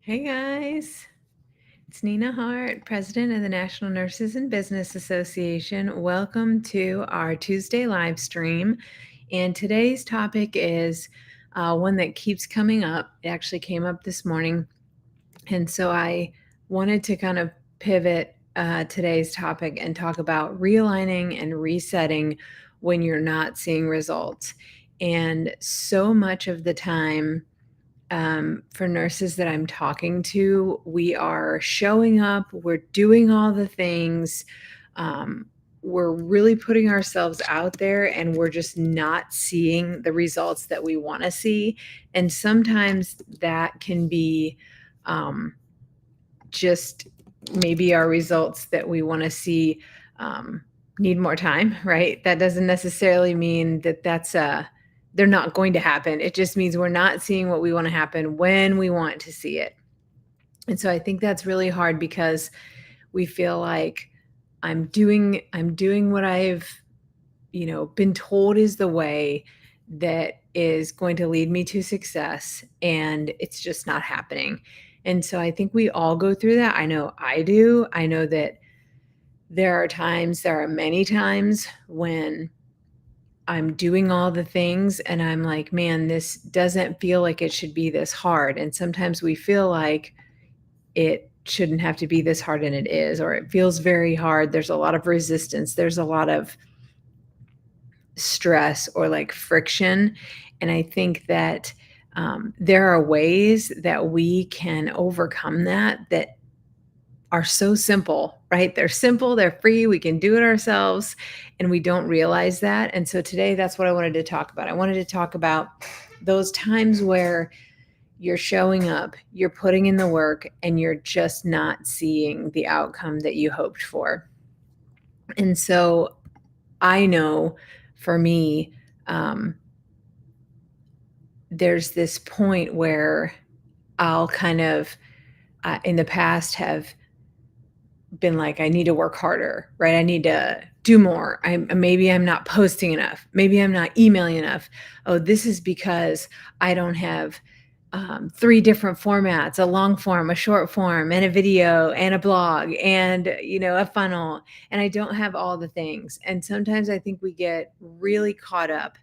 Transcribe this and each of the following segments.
Hey guys, it's Nina Hart, President of the National Nurses in Business Association. Welcome to our Tuesday live stream. And today's topic is one that keeps coming up. It actually came up this morning. And so I wanted to kind of pivot today's topic and talk about realigning and resetting when you're not seeing results. And so much of the time, for nurses that I'm talking to, we are showing up, we're doing all the things, we're really putting ourselves out there, and we're just not seeing the results that we want to see. And sometimes that can be just maybe our results that we want to see need more time, right? That doesn't necessarily mean that they're not going to happen. It just means we're not seeing what we want to happen when we want to see it. And so I think that's really hard because we feel like I'm doing what I've, been told is the way that is going to lead me to success, and it's just not happening. And so I think we all go through that. I know I do. I know that there are many times when I'm doing all the things and I'm like, man, this doesn't feel like it should be this hard. And sometimes we feel like it shouldn't have to be this hard, and it is, or it feels very hard. There's a lot of resistance. There's a lot of stress or like friction. And I think that there are ways that we can overcome that are so simple, right? They're simple, they're free, we can do it ourselves, and we don't realize that. And so today, that's what I wanted to talk about. I wanted to talk about those times where you're showing up, you're putting in the work, and you're just not seeing the outcome that you hoped for. And so I know for me, there's this point where I'll kind of, in the past, have been like, I need to work harder, right? I need to do more. Maybe I'm not posting enough. Maybe I'm not emailing enough. Oh, this is because I don't have 3 different formats: a long form, a short form, and a video, and a blog, and a funnel. And I don't have all the things. And sometimes I think we get really caught up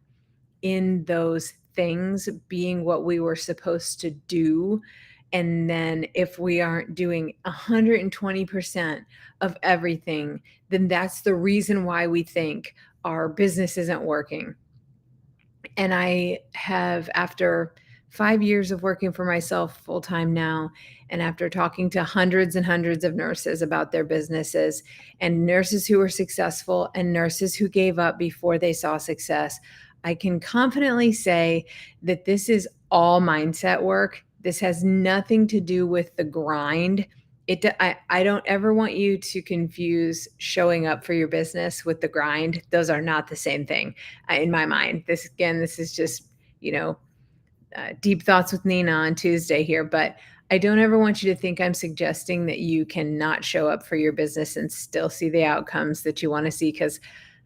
in those things being what we were supposed to do. And then if we aren't doing 120% of everything, then that's the reason why we think our business isn't working. And I have, after 5 years of working for myself full time now, and after talking to hundreds and hundreds of nurses about their businesses, and nurses who were successful and nurses who gave up before they saw success, I can confidently say that this is all mindset work. This has nothing to do with the grind. I don't ever want you to confuse showing up for your business with the grind. Those are not the same thing in my mind. This is just, deep thoughts with Nina on Tuesday here, but I don't ever want you to think I'm suggesting that you cannot show up for your business and still see the outcomes that you want to see, because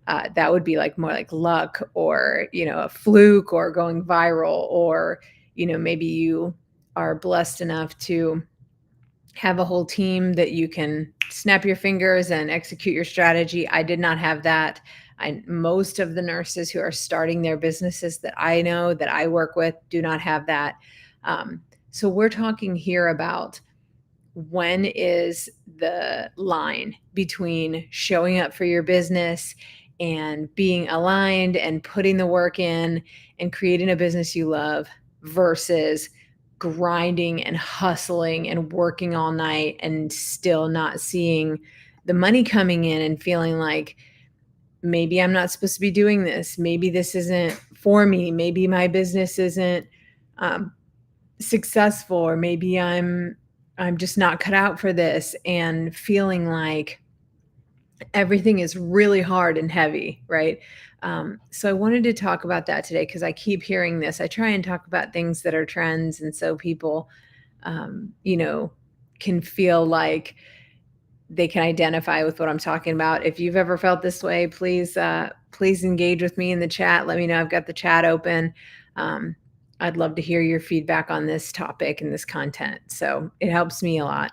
that would be like more like luck, or a fluke, or going viral, or maybe you are blessed enough to have a whole team that you can snap your fingers and execute your strategy. I did not have that. Most of the nurses who are starting their businesses that I know, that I work with, do not have that. So we're talking here about, when is the line between showing up for your business and being aligned and putting the work in and creating a business you love, versus grinding and hustling and working all night and still not seeing the money coming in, and feeling like, maybe I'm not supposed to be doing this. Maybe this isn't for me. Maybe my business isn't successful, or maybe I'm just not cut out for this, and feeling like everything is really hard and heavy, right? So I wanted to talk about that today because I keep hearing this. I try and talk about things that are trends, and so people, can feel like they can identify with what I'm talking about. If you've ever felt this way, please engage with me in the chat. Let me know. I've got the chat open. I'd love to hear your feedback on this topic and this content. So it helps me a lot.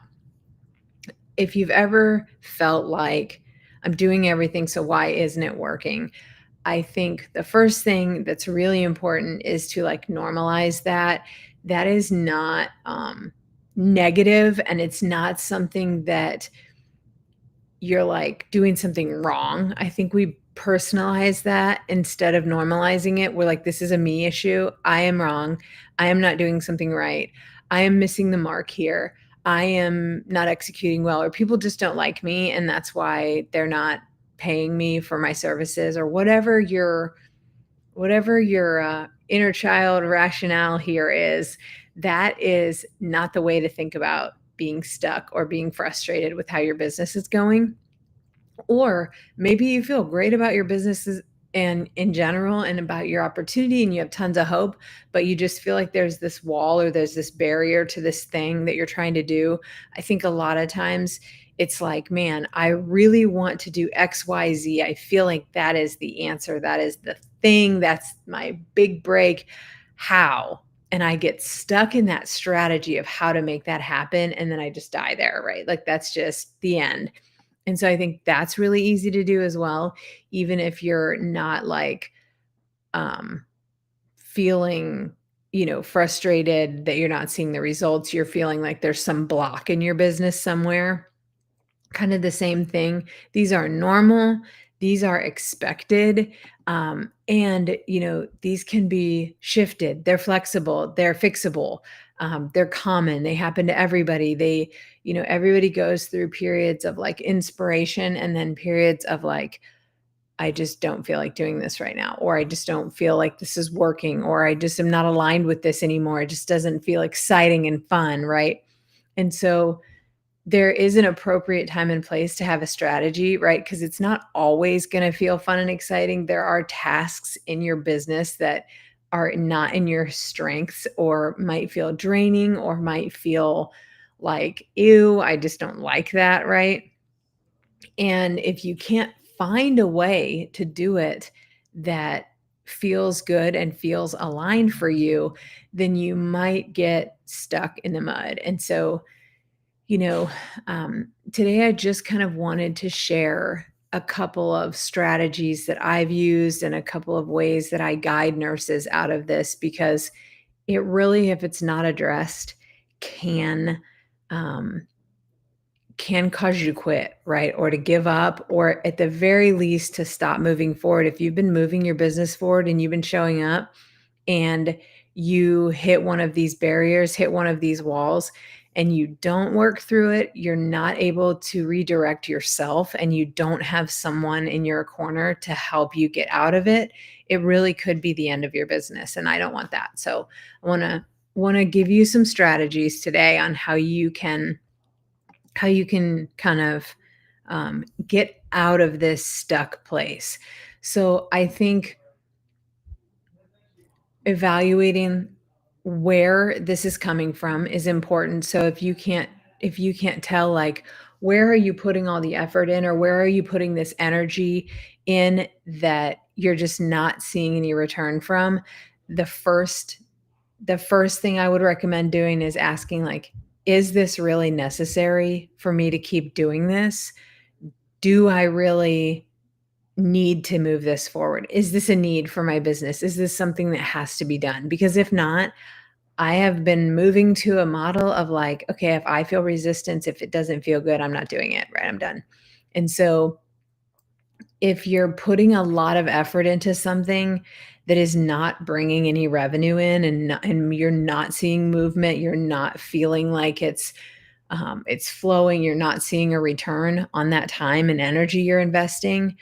If you've ever felt like I'm doing everything, so why isn't it working? I think the first thing that's really important is to like normalize that. That is not negative, and it's not something that you're like doing something wrong. I think we personalize that instead of normalizing it. We're like, this is a me issue. I am wrong. I am not doing something right. I am missing the mark here. I am not executing well, or people just don't like me. And that's why they're not paying me for my services, or whatever your inner child rationale here is. That is not the way to think about being stuck or being frustrated with how your business is going. Or maybe you feel great about your businesses and in general and about your opportunity, and you have tons of hope, but you just feel like there's this wall or there's this barrier to this thing that you're trying to do. I think a lot of times it's like, man, I really want to do XYZ. I feel like that is the answer. That is the thing. That's my big break. How? And I get stuck in that strategy of how to make that happen. And then I just die there, right? Like that's just the end. And so I think that's really easy to do as well, even if you're not like um, feeling, frustrated that you're not seeing the results. You're feeling like there's some block in your business somewhere. Kind of the same thing. These are normal, these are expected. And, these can be shifted. They're flexible, they're fixable, they're common, they happen to everybody. Everybody goes through periods of like inspiration and then periods of like, I just don't feel like doing this right now, or I just don't feel like this is working, or I just am not aligned with this anymore. It just doesn't feel exciting and fun, right? And so, there is an appropriate time and place to have a strategy, right? Because it's not always gonna feel fun and exciting. There are tasks in your business that are not in your strengths, or might feel draining, or might feel like, "Ew, I just don't like that," right? And if you can't find a way to do it that feels good and feels aligned for you, then you might get stuck in the mud. And so, you know, today I just kind of wanted to share a couple of strategies that I've used and a couple of ways that I guide nurses out of this, because it really, if it's not addressed, can um, can cause you to quit, right? Or to give up, or at the very least to stop moving forward. If you've been moving your business forward and you've been showing up, and you hit one of these barriers, hit one of these walls, and you don't work through it, you're not able to redirect yourself, and you don't have someone in your corner to help you get out of it, it really could be the end of your business. And I don't want that. So I want to give you some strategies today on how you can kind of get out of this stuck place. So I think evaluating where this is coming from is important. So if you can't tell, like, where are you putting all the effort in, or where are you putting this energy in that you're just not seeing any return from, the first thing I would recommend doing is asking, like, is this really necessary for me to keep doing this? Do I really need to move this forward? Is this a need for my business? Is this something that has to be done? Because if not, I have been moving to a model of like, okay, if I feel resistance, if it doesn't feel good, I'm not doing it, right? I'm done. And so if you're putting a lot of effort into something that is not bringing any revenue in, and you're not seeing movement, you're not feeling like it's flowing, you're not seeing a return on that time and energy you're investing,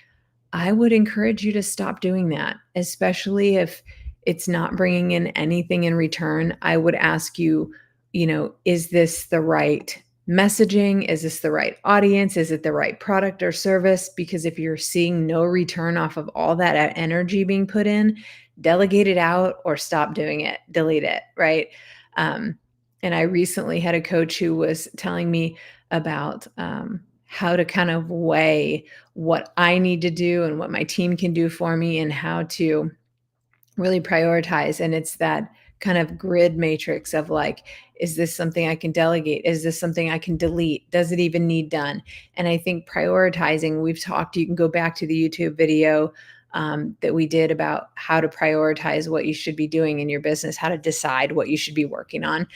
I would encourage you to stop doing that, especially if it's not bringing in anything in return. I would ask you, is this the right messaging? Is this the right audience? Is it the right product or service? Because if you're seeing no return off of all that energy being put in, delegate it out or stop doing it, delete it, right? Um, and I recently had a coach who was telling me about how to kind of weigh what I need to do and what my team can do for me, and how to really prioritize. And it's that kind of grid matrix of like, is this something I can delegate? Is this something I can delete? Does it even need done? And I think prioritizing, we've talked, you can go back to the YouTube video that we did about how to prioritize what you should be doing in your business, how to decide what you should be working on.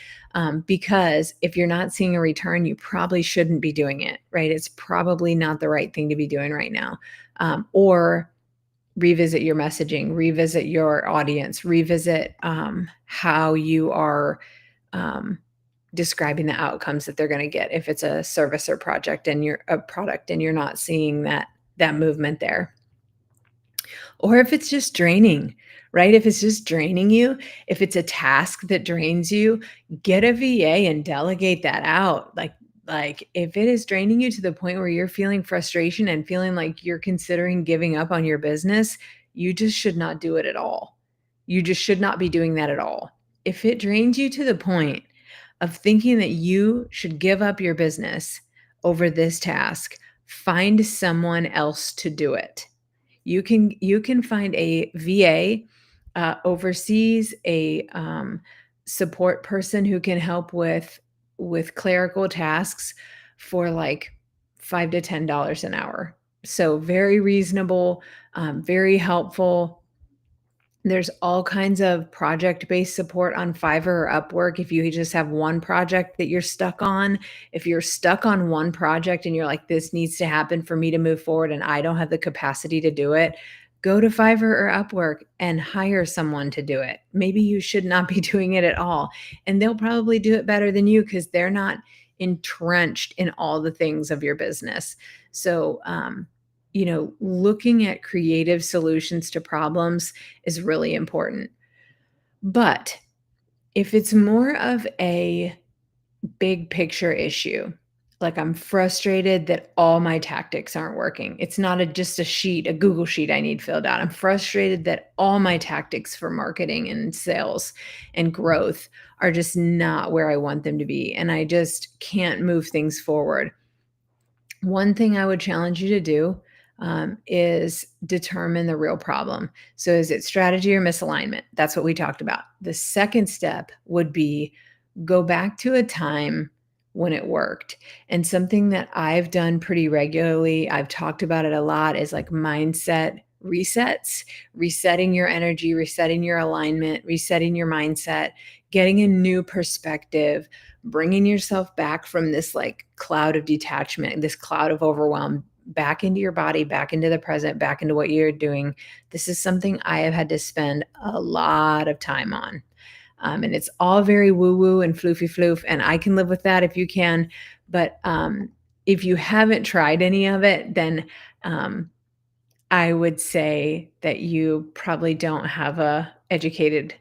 Because if you're not seeing a return, you probably shouldn't be doing it, right? It's probably not the right thing to be doing right now. Or revisit your messaging, revisit your audience, revisit how you are um, describing the outcomes that they're going to get if it's a service or project and you're a product and you're not seeing that movement there. Or if it's just draining, right? If it's just draining you, if it's a task that drains you, get a VA and delegate that out. Like if it is draining you to the point where you're feeling frustration and feeling like you're considering giving up on your business, you just should not do it at all. You just should not be doing that at all. If it drains you to the point of thinking that you should give up your business over this task, find someone else to do it. You can find a VA overseas, a support person who can help with clerical tasks for like $5 to $10 an hour. So very reasonable, very helpful. There's all kinds of project-based support on Fiverr or Upwork if you just have one project that you're stuck on. If you're stuck on one project and you're like, "This needs to happen for me to move forward and I don't have the capacity to do it," go to Fiverr or Upwork and hire someone to do it. Maybe you should not be doing it at all, and they'll probably do it better than you because 'cause they're not entrenched in all the things of your business. So, looking at creative solutions to problems is really important. But if it's more of a big picture issue, like I'm frustrated that all my tactics aren't working. It's not just a sheet, a Google sheet I need filled out. I'm frustrated that all my tactics for marketing and sales and growth are just not where I want them to be. And I just can't move things forward. One thing I would challenge you to do is determine the real problem. So, is it strategy or misalignment? That's what we talked about. The second step would be go back to a time when it worked. And something that I've done pretty regularly, I've talked about it a lot, is like mindset resets, resetting your energy, resetting your alignment, resetting your mindset, getting a new perspective, bringing yourself back from this like cloud of detachment, this cloud of overwhelm, back into your body, back into the present, back into what you're doing. This is something I have had to spend a lot of time on. And it's all very woo woo and floofy floof. And I can live with that if you can. But if you haven't tried any of it, then um, I would say that you probably don't have a educated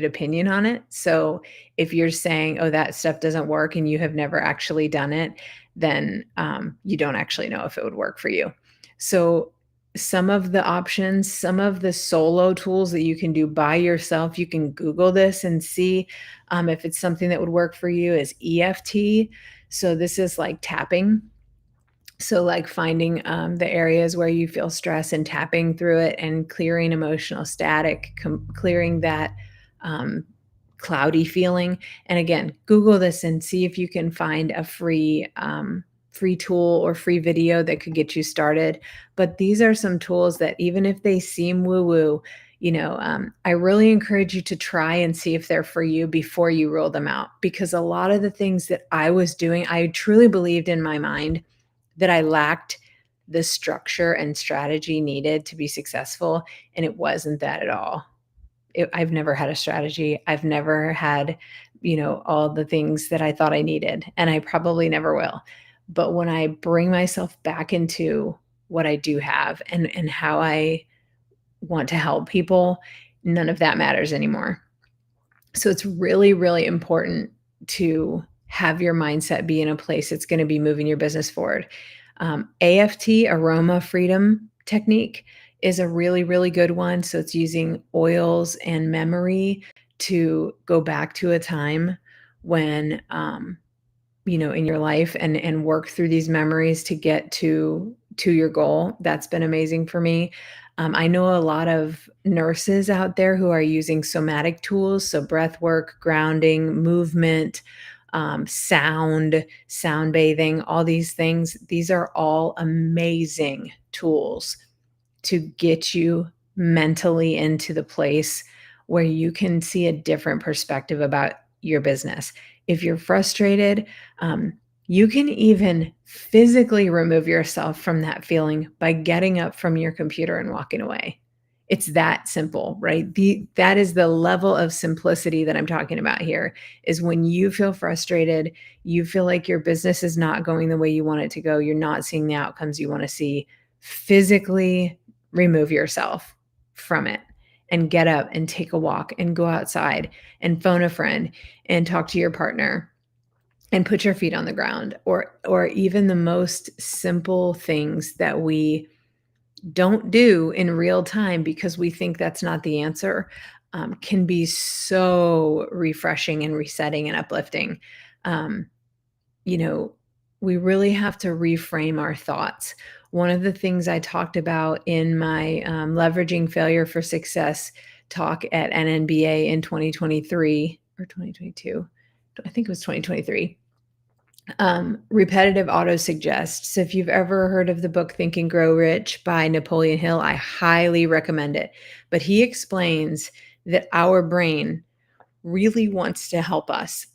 opinion on it. So if you're saying, "Oh, that stuff doesn't work," and you have never actually done it, then you don't actually know if it would work for you. So some of the options, some of the solo tools that you can do by yourself, you can Google this and see if it's something that would work for you. Is EFT. So this is like tapping, so, like finding the areas where you feel stress and tapping through it and clearing emotional static, clearing that um, cloudy feeling. And again, Google this and see if you can find a free tool or free video that could get you started. But these are some tools that, even if they seem woo woo, I really encourage you to try and see if they're for you before you roll them out. Because a lot of the things that I was doing, I truly believed in my mind that I lacked the structure and strategy needed to be successful, and it wasn't that at all. I've never had a strategy. I've never had, all the things that I thought I needed, and I probably never will. But when I bring myself back into what I do have and how I want to help people, none of that matters anymore. So it's really, really important to have your mindset be in a place that's going to be moving your business forward. AFT, aroma freedom technique, is a really, really good one. So it's using oils and memory to go back to a time when, in your life and work through these memories to get to your goal. That's been amazing for me. I know a lot of nurses out there who are using somatic tools, so breath work, grounding, movement, sound bathing, all these things. These are all amazing tools to get you mentally into the place where you can see a different perspective about your business. If you're frustrated, um, you can even physically remove yourself from that feeling by getting up from your computer and walking away. It's that simple, right? That is the level of simplicity that I'm talking about here, is when you feel frustrated, you feel like your business is not going the way you want it to go, you're not seeing the outcomes you want to see. Physically remove yourself from it and get up and take a walk and go outside and phone a friend and talk to your partner and put your feet on the ground, or even the most simple things that we don't do in real time because we think that's not the answer, can be so refreshing and resetting and uplifting. Um, you know, we really have to reframe our thoughts. One of the things I talked about in my leveraging failure for success talk at NNBA in 2023 or 2022, I think it was 2023. Repetitive auto suggest. So if you've ever heard of the book Think and Grow Rich by Napoleon Hill, I highly recommend it. But he explains that our brain really wants to help us.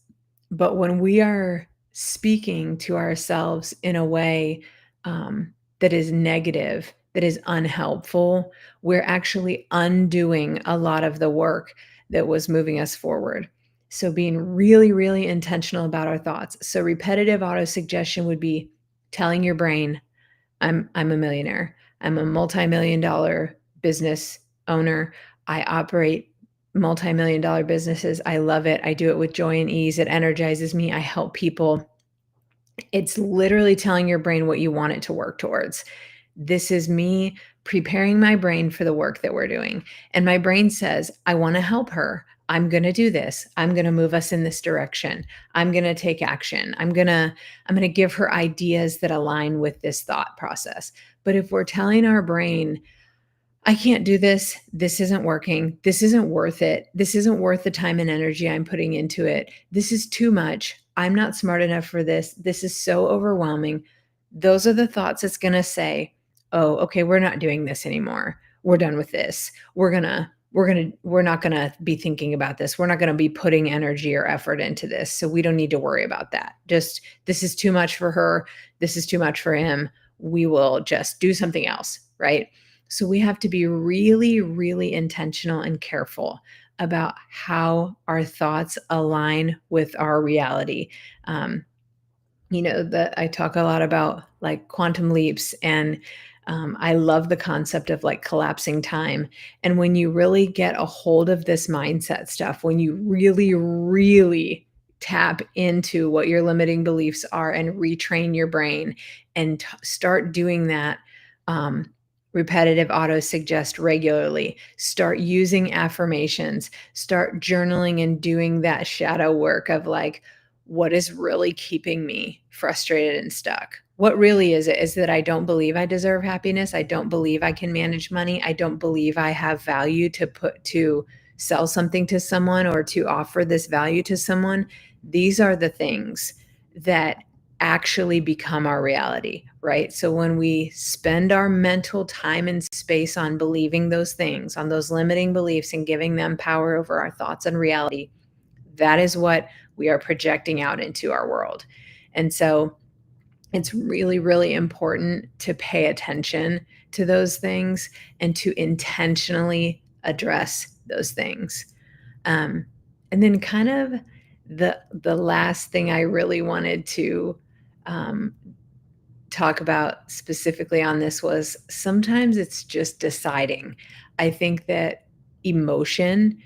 But when we are speaking to ourselves in a way that is negative, that is unhelpful, we're actually undoing a lot of the work that was moving us forward. So being really, really intentional about our thoughts. So repetitive auto suggestion would be telling your brain, I'm a millionaire. I'm a multi-million dollar business owner. I operate multi-million dollar businesses. I love it. I do it with joy and ease. It energizes me. I help people. It's literally telling your brain what you want it to work towards. This is me preparing my brain for the work that we're doing. And my brain says, I want to help her. I'm going to do this. I'm going to move us in this direction. I'm going to take action. I'm going to give her ideas that align with this thought process. But if we're telling our brain, I can't do this. This isn't working. This isn't worth it. This isn't worth the time and energy I'm putting into it. This is too much. I'm not smart enough for this. This is so overwhelming. Those are the thoughts it's going to say, "Oh, okay, we're not doing this anymore. We're done with this. We're not going to be thinking about this. We're not going to be putting energy or effort into this. So we don't need to worry about that. Just this is too much for her. This is too much for him. We will just do something else," right? So we have to be really, really intentional and careful about how our thoughts align with our reality. Um, that I talk a lot about like quantum leaps, and I love the concept of like collapsing time. And when you really get a hold of this mindset stuff, when you really, really tap into what your limiting beliefs are and retrain your brain and start doing that, um, repetitive auto suggest regularly, start using affirmations, start journaling and doing that shadow work of like, what is really keeping me frustrated and stuck? What really is it? Is that I don't believe I deserve happiness. I don't believe I can manage money. I don't believe I have value to sell something to someone or to offer this value to someone. These are the things that actually become our reality, right? So when we spend our mental time and space on believing those things, on those limiting beliefs and giving them power over our thoughts and reality, that is what we are projecting out into our world. And so it's really, really important to pay attention to those things and to intentionally address those things. Um, and then kind of the last thing I really wanted to um, talk about specifically on this was sometimes it's just deciding. I think that emotion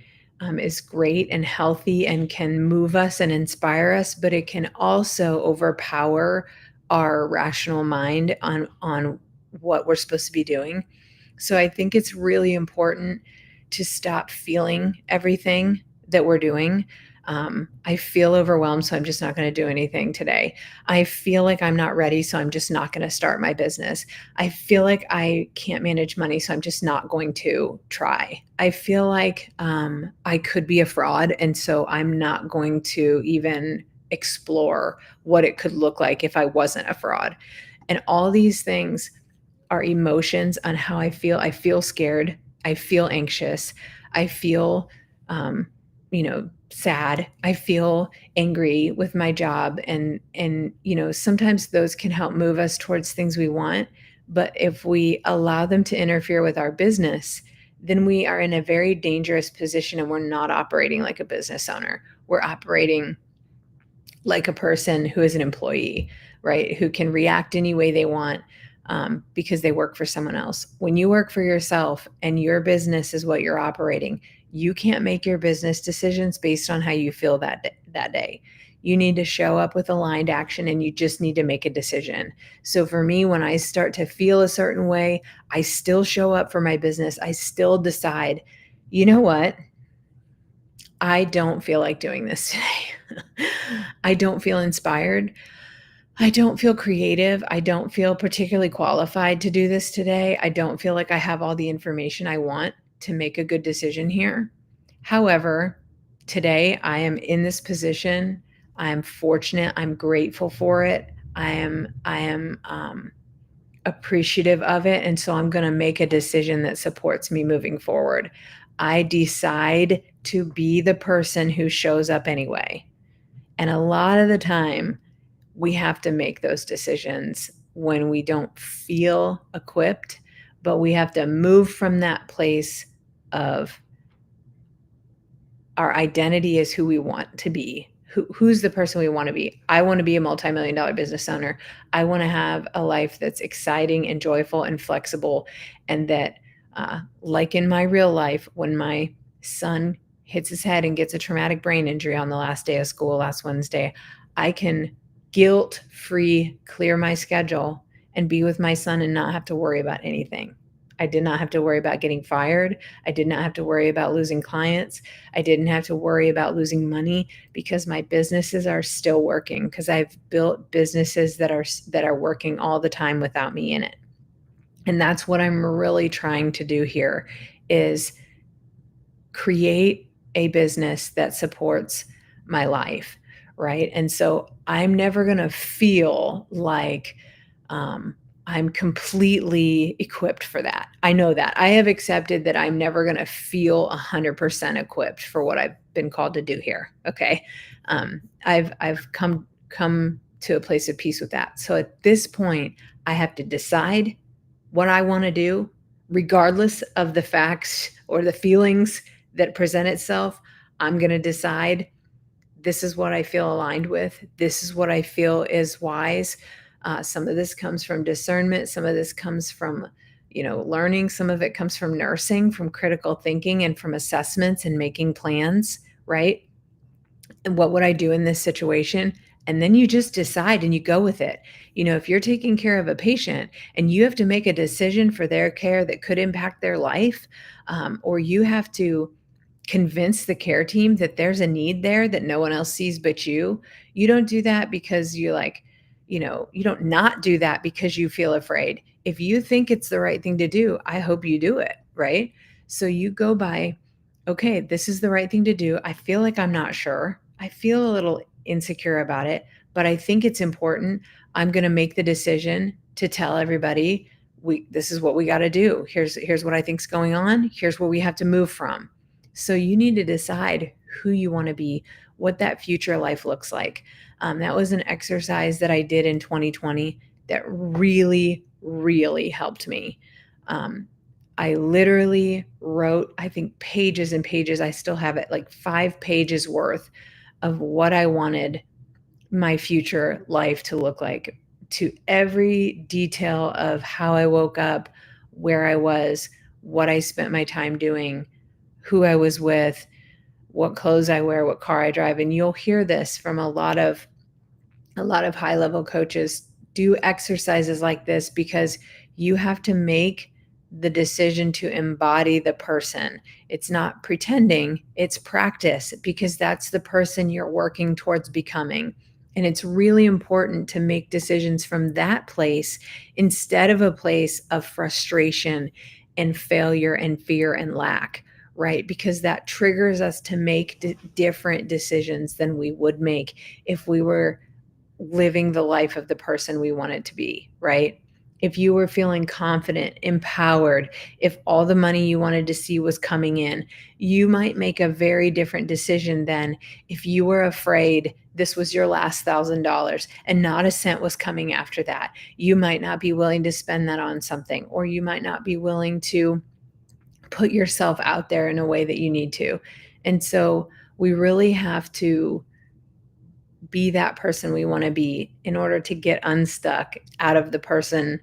is great and healthy and can move us and inspire us, but it can also overpower our rational mind on what we're supposed to be doing. So I think it's really important to stop feeling everything that we're doing. I feel overwhelmed, so I'm just not going to do anything today. I feel like I'm not ready, so I'm just not going to start my business. I feel like I can't manage money, so I'm just not going to try. I feel like I could be a fraud, and so I'm not going to even explore what it could look like if I wasn't a fraud. And all these things are emotions on how I feel. I feel scared. I feel anxious. I feel, sad. I feel angry with my job, and sometimes those can help move us towards things we want. But if we allow them to interfere with our business, then we are in a very dangerous position, and we're not operating like a business owner. We're operating like a person who is an employee, right? Who can react any way they want because they work for someone else. When you work for yourself and your business is what you're operating, you can't make your business decisions based on how you feel that day. You need to show up with aligned action, and you just need to make a decision. So for me, when I start to feel a certain way, I still show up for my business. I still decide, you know what? I don't feel like doing this today. I don't feel inspired. I don't feel creative. I don't feel particularly qualified to do this today. I don't feel like I have all the information I want to make a good decision here. However, today I am in this position. I am fortunate. I'm grateful for it. I am appreciative of it. And so I'm going to make a decision that supports me moving forward. I decide to be the person who shows up anyway. And a lot of the time, we have to make those decisions when we don't feel equipped, but we have to move from that place of our identity is who we want to be. Who's the person we want to be? I want to be a multi-million-dollar business owner. I want to have a life that's exciting and joyful and flexible, and that, like in my real life, when my son hits his head and gets a traumatic brain injury on the last day of school last Wednesday, I can guilt-free clear my schedule and be with my son and not have to worry about anything. I did not have to worry about getting fired. I did not have to worry about losing clients. I didn't have to worry about losing money because my businesses are still working, because I've built businesses that are working all the time without me in it. And that's what I'm really trying to do here, is create a business that supports my life, right? And so I'm never going to feel like I'm completely equipped for that. I know that. I have accepted that I'm never going to feel 100% equipped for what I've been called to do here. Okay, I've come to a place of peace with that. So at this point, I have to decide what I want to do, regardless of the facts or the feelings that present itself. I'm going to decide, this is what I feel aligned with. This is what I feel is wise. Some of this comes from discernment. Some of this comes from, learning. Some of it comes from nursing, from critical thinking, and from assessments and making plans, right? And what would I do in this situation? And then you just decide and you go with it. If you're taking care of a patient and you have to make a decision for their care that could impact their life, or you have to convince the care team that there's a need there that no one else sees but you don't do that because you don't not do that because you feel afraid. If you think it's the right thing to do, I hope you do it, right? So you go by, okay, this is the right thing to do. I feel like I'm not sure. I feel a little insecure about it, but I think it's important. I'm going to make the decision to tell everybody, this is what we got to do. Here's what I think's going on. Here's where we have to move from. So you need to decide who you want to be, what that future life looks like. That was an exercise that I did in 2020 that really, really helped me. I literally wrote, I think, pages and pages. I still have it, like 5 pages worth of what I wanted my future life to look like, to every detail of how I woke up, where I was, what I spent my time doing, who I was with, what clothes I wear, what car I drive. And you'll hear this from a lot of high level coaches. Do exercises like this because you have to make the decision to embody the person. It's not pretending, it's practice, because that's the person you're working towards becoming. And it's really important to make decisions from that place instead of a place of frustration and failure and fear and lack, right? Because that triggers us to make different decisions than we would make if we were living the life of the person we want it to be, right? If you were feeling confident, empowered, if all the money you wanted to see was coming in, you might make a very different decision than if you were afraid this was your last $1,000 and not a cent was coming after that. You might not be willing to spend that on something, or you might not be willing to put yourself out there in a way that you need to. And so we really have to be that person we want to be in order to get unstuck out of the person,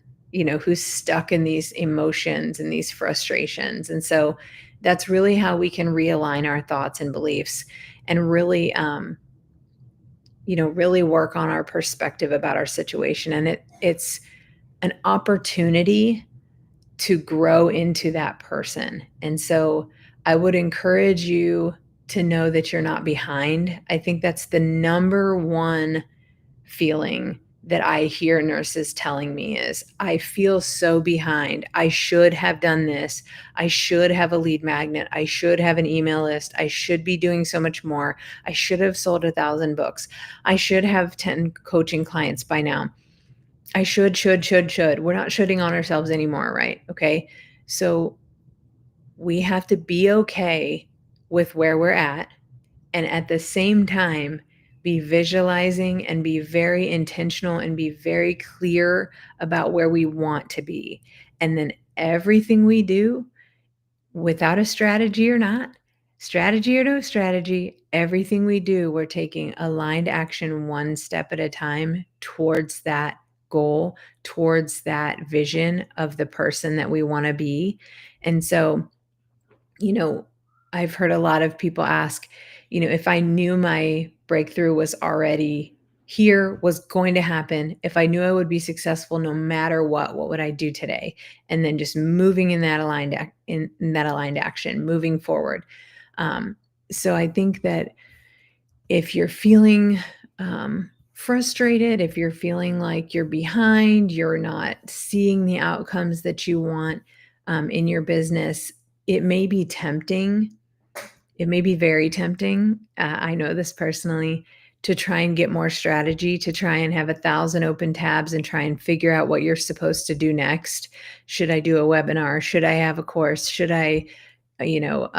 who's stuck in these emotions and these frustrations. And so that's really how we can realign our thoughts and beliefs and really, really work on our perspective about our situation. And it's an opportunity to grow into that person. And so I would encourage you to know that you're not behind. I think that's the number one feeling that I hear nurses telling me is, I feel so behind. I should have done this. I should have a lead magnet. I should have an email list. I should be doing so much more. I should have sold 1,000 books. I should have 10 coaching clients by now. I should. We're not shoulding on ourselves anymore, right? Okay. So we have to be okay with where we're at, and at the same time, be visualizing and be very intentional and be very clear about where we want to be. And then everything we do, without a strategy or not, strategy or no strategy, everything we do, we're taking aligned action one step at a time towards that goal, towards that vision of the person that we want to be. And so, you know, I've heard a lot of people ask, if I knew my breakthrough was already here, was going to happen, if I knew I would be successful no matter what would I do today? And then just moving in that aligned action, moving forward. Um, so I think that if you're feeling frustrated, if you're feeling like you're behind, you're not seeing the outcomes that you want in your business, it may be tempting. It may be very tempting. I know this personally, to try and get more strategy, to try and have 1,000 open tabs and try and figure out what you're supposed to do next. Should I do a webinar? Should I have a course? Should I, you know,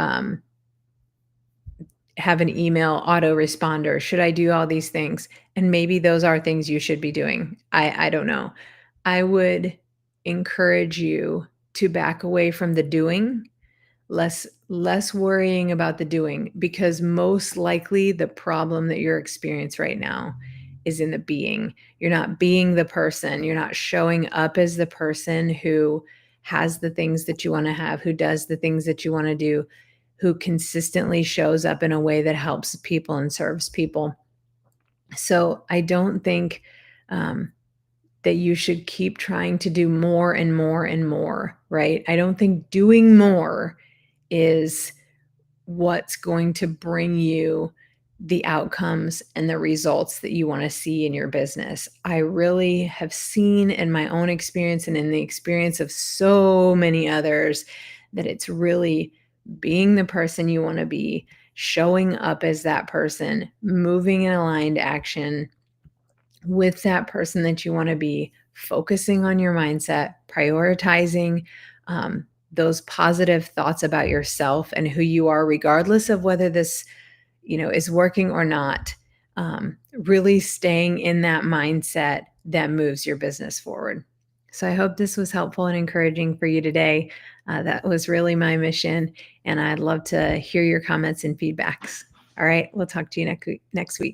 have an email autoresponder? Should I do all these things? And maybe those are things you should be doing. I don't know. I would encourage you to back away from the doing, less worrying about the doing, because most likely the problem that you're experiencing right now is in the being. You're not being the person. You're not showing up as the person who has the things that you want to have, who does the things that you want to do, who consistently shows up in a way that helps people and serves people. So I don't think that you should keep trying to do more and more and more, right? I don't think doing more is what's going to bring you the outcomes and the results that you want to see in your business. I really have seen in my own experience and in the experience of so many others that it's really being the person you want to be, showing up as that person, moving in aligned action with that person that you want to be, focusing on your mindset, prioritizing those positive thoughts about yourself and who you are, regardless of whether this, is working or not. Really staying in that mindset that moves your business forward. So I hope this was helpful and encouraging for you today. That was really my mission, and I'd love to hear your comments and feedbacks. All right, we'll talk to you next week.